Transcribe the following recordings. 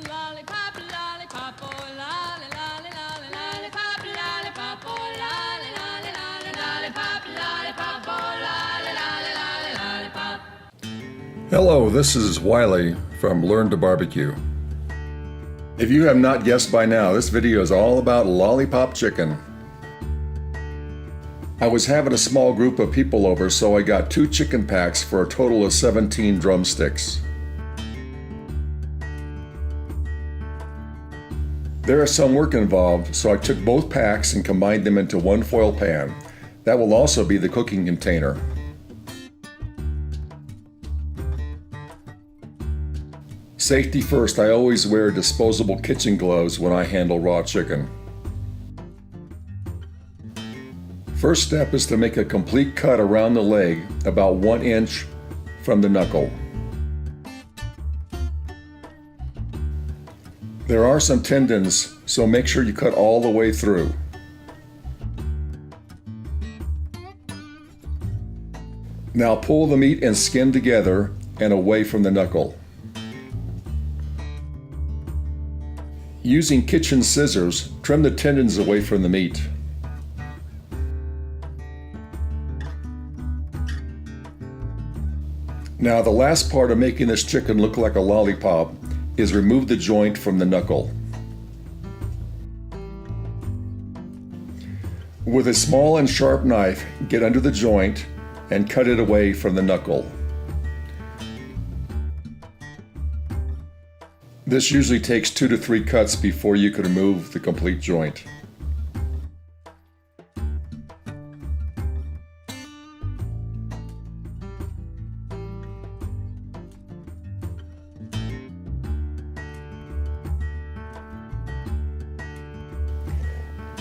Lollipop, lollipop, oh lolly, lolly, lolly, lollipop, lollipop, oh lolly, lolly, lolly, lollipop, lollipop, oh lolly, lolly, lolly, lollipop. Hello, this is Wiley from Learn to Barbecue. If you have not guessed by now, this video is all about lollipop chicken. I was having a small group of people over, so I got 2 chicken packs for a total of 17 drumsticks. There is some work involved, so I took both packs and combined them into one foil pan. That will also be the cooking container. Safety first, I always wear disposable kitchen gloves when I handle raw chicken. First step is to make a complete cut around the leg, about 1 inch from the knuckle. There are some tendons, so make sure you cut all the way through. Now pull the meat and skin together and away from the knuckle. Using kitchen scissors, trim the tendons away from the meat. Now the last part of making this chicken look like a lollipop is remove the joint from the knuckle. With a small and sharp knife, get under the joint and cut it away from the knuckle. This usually takes 2 to 3 cuts before you can remove the complete joint.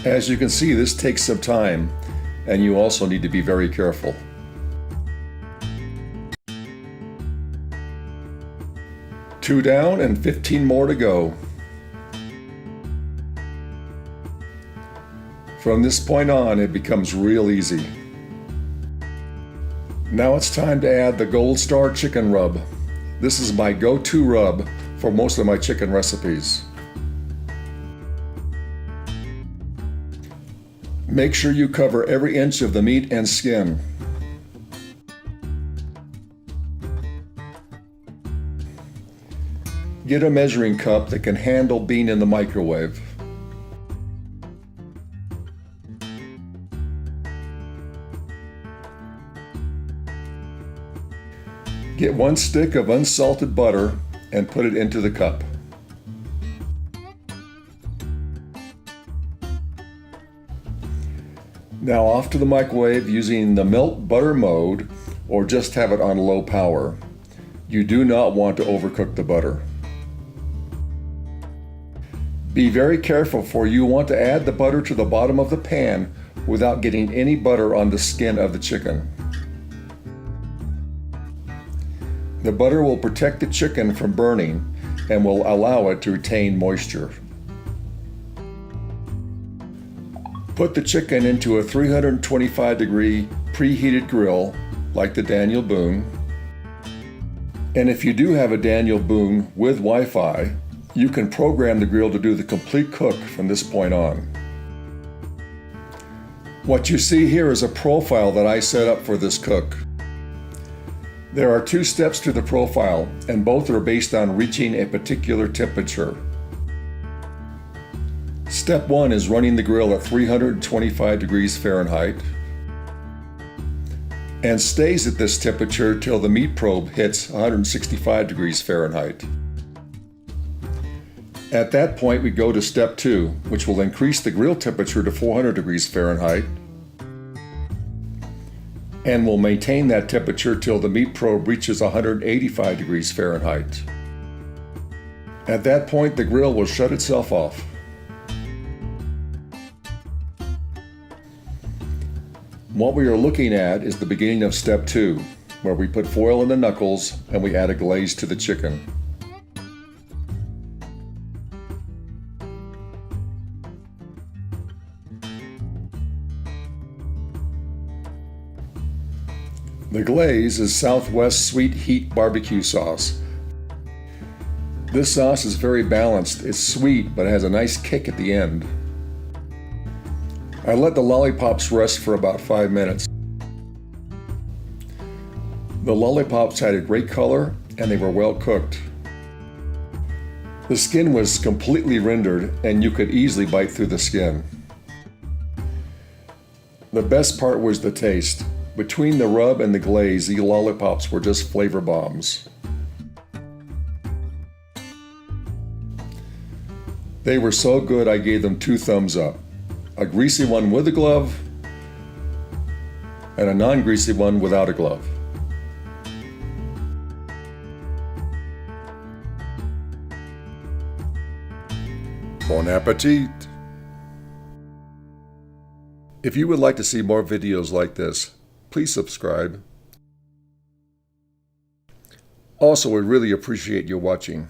As you can see, this takes some time, and you also need to be very careful. Two down and 15 more to go. From this point on, it becomes real easy. Now it's time to add the Gold Star chicken rub. This is my go-to rub for most of my chicken recipes. Make sure you cover every inch of the meat and skin. Get a measuring cup that can handle being in the microwave. Get 1 stick of unsalted butter and put it into the cup. Now off to the microwave using the melt butter mode, or just have it on low power. You do not want to overcook the butter. Be very careful, for you want to add the butter to the bottom of the pan without getting any butter on the skin of the chicken. The butter will protect the chicken from burning and will allow it to retain moisture. Put the chicken into a 325-degree preheated grill like the Daniel Boone. And if you do have a Daniel Boone with Wi-Fi, you can program the grill to do the complete cook from this point on. What you see here is a profile that I set up for this cook. There are 2 steps to the profile, and both are based on reaching a particular temperature. Step 1 is running the grill at 325 degrees Fahrenheit and stays at this temperature till the meat probe hits 165 degrees Fahrenheit. At that point, we go to step 2, which will increase the grill temperature to 400 degrees Fahrenheit and will maintain that temperature till the meat probe reaches 185 degrees Fahrenheit. At that point, the grill will shut itself off. What we are looking at is the beginning of step 2, where we put foil in the knuckles and we add a glaze to the chicken. The glaze is Southwest Sweet Heat barbecue sauce. This sauce is very balanced. It's sweet, but it has a nice kick at the end. I let the lollipops rest for about 5 minutes. The lollipops had a great color and they were well cooked. The skin was completely rendered and you could easily bite through the skin. The best part was the taste. Between the rub and the glaze, the lollipops were just flavor bombs. They were so good I gave them 2 thumbs up. A greasy one with a glove and a non-greasy one without a glove. Bon appetit! If you would like to see more videos like this, please subscribe. Also, we really appreciate you watching.